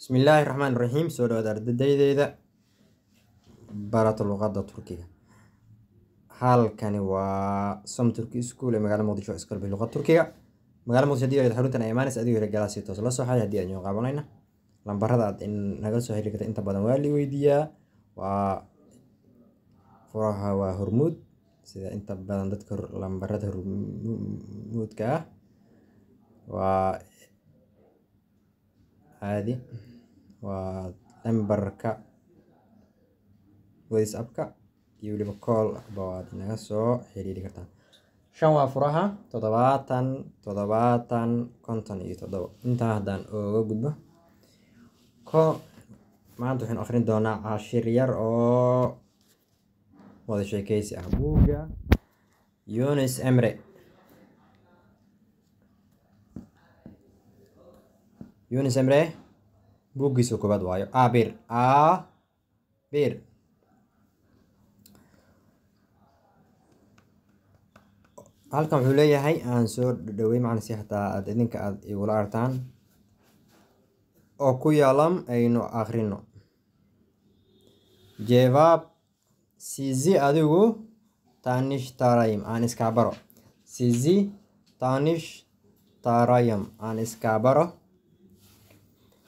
بسم الله الرحمن الرحيم سورة ardayda barata luqadda Turkiga halkani waa Som Turkish School ee magaalada Muqdisho iska bil luqadda Turkiga magaalada Muqdisho hadii xaruntan ay imaanayso adiga reer galaasi toos la soo xay hadii aan qabanayna lambarada aad in naga soo xiriir karta inta badan waa li weydiiyaa waa furaha waa hormuud sida inta badan dadka lambarada hormuudka waa عادي ولمبركا واتسابكا iyo waliba call baad naga soo xiriiri kartaan shan waa furaha 57 inta haddaan uga gudbo maanta waxaan akhrin doonaa cashir yar oo wada sheekaysi ah buugga Yunus Emre buuggiisa koobaad waayo Abir halkan wuxuu leeyahay aan soo dhaweey macna si xataa aad idinka aad igula artaan oo ku yaalam aynu akhrino jawaab sizi adigu tanish tarayim aan iska baro sizi tanish tarayim aan iska baro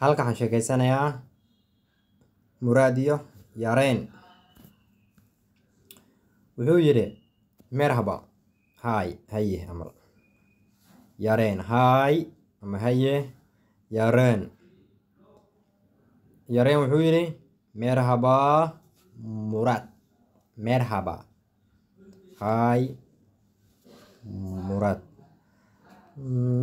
halka waxaan sheekeysanayaa Muraad iyo Yareen wuxuu yiri merhaba هاي هيه أمر يارين هاي أما هيه يارين وحويري مرحبا مراد مرحبا هاي مراد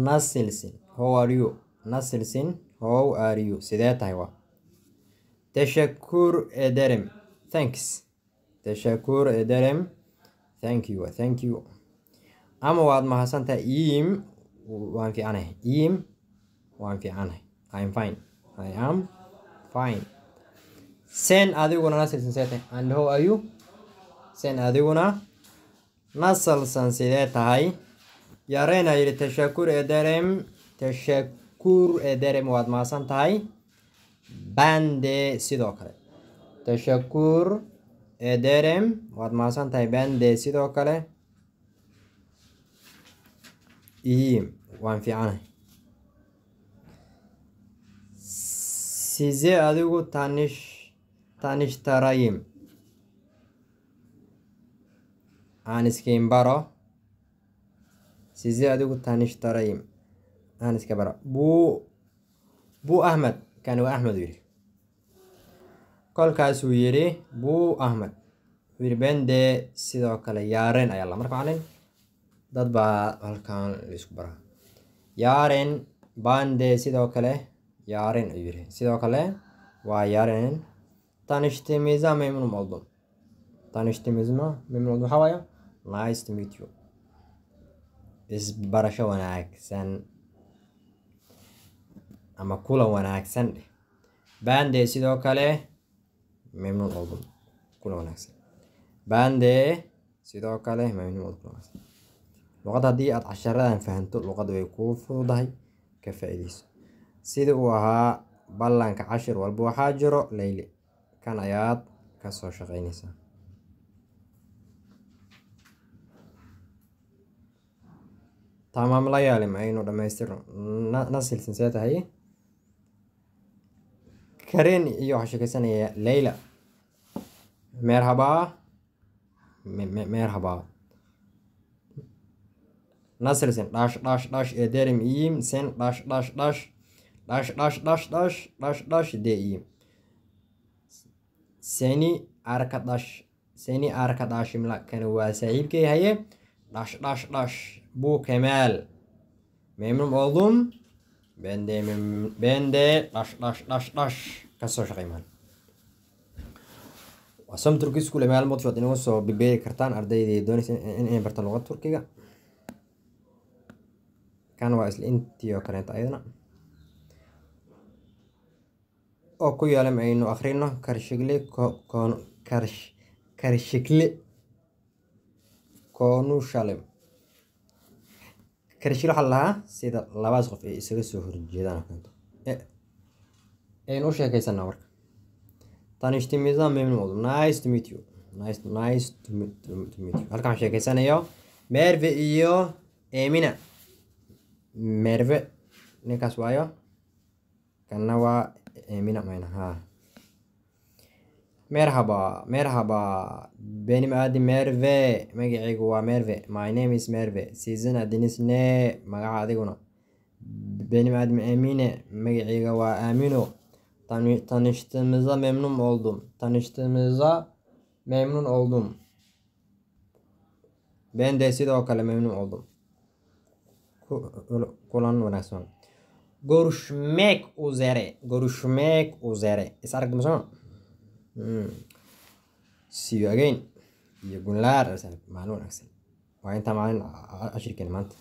نسلسن how are you نسلسن how are you سيدات هوا تشكر ederim thanks تشكر ederim thank you أما واد ما حسنت إيم وان في عنه I'm fine I am fine sen أديونا نسل سنسيته and how are you sen أديونا نسل سنسيته هاي يارينا يري تشكر إدرم واد ما حسنت هاي بند سيدوكله تشكر إدرم واد ما حسنت هاي بند سيدوكله waan fiicanahay sidee adigu tanish tarayim aan iskiin baro sidee adigu tanish tarayim aan iska baro buu Ahmed kan waa Ahmed yiri kolkaasuu yiri buu Ahmed yiri bende sidoo kale Yareen ayaa la markaa macalin dad baa halkan la isku baraa Yareen bande sidoo kale Yareen ayuu yiri sidoo kale waa Yareen tanishtimizaa memnun oldum waxaa waaye nice to meet you isbarasho wanaagsan ama kula wanaagsan bande sidoo kale memnun oldum kula wanaagsan bande sidoo kale memnun oldum luqad haddii aad casharadan fahanto luqaddu way kuu fududahay ka faa'iidayso sida uu ahaa ballanka cashir walba waxaa jiro Leyli kan ayaad ka soo shaqaynaysaa tamaam la yaalim aynu dhamaystirno nasil sinseeta haye Karen iyo waxa sheekaysanaya Leyla merhaba نسلسن dash ederim iyim sen dash deyim seni arkadaşımla kan waa saaxiibkay haye dash bu Kemal memnun oldum bende dash kasoo shaqeyman Som Turkish School ee magaalada Muqdisho inoo soo bibeeri kartaan ardayda doonaysa inay bartaan luqadda Turkiga kan waa isla intii oo kaleeta ayadana oo ku yaalam aynu akhrino karshikle konushalem karshikle waxaa lahaa sida labaas qof ay isaga soo horjeedaan aynu sheekaysanaa marka. tanishtimida memnun oldum. Nice to meet you. Nice to meet you. Halkaan sheekaysanayo Merve iyo Emina. Merve ninkaas waayo, kanna waa Emina mayna ha. Merhaba benim adim Merve, magacaygu waa Merve. My name is Merve. Sizin adiniz ne? Magaca adiguna? Benim adim Emine, magacayga waa Amino. Tanıştığımıza memnun oldum. Ben de sidoo kale memnun oldum. Kulan wanaagsan. Görüşmek üzere. Is aragtimo sama? See you again. Iyo gunlaar maalin wanaagsan. Waa inta maalin ashirkeena maanta.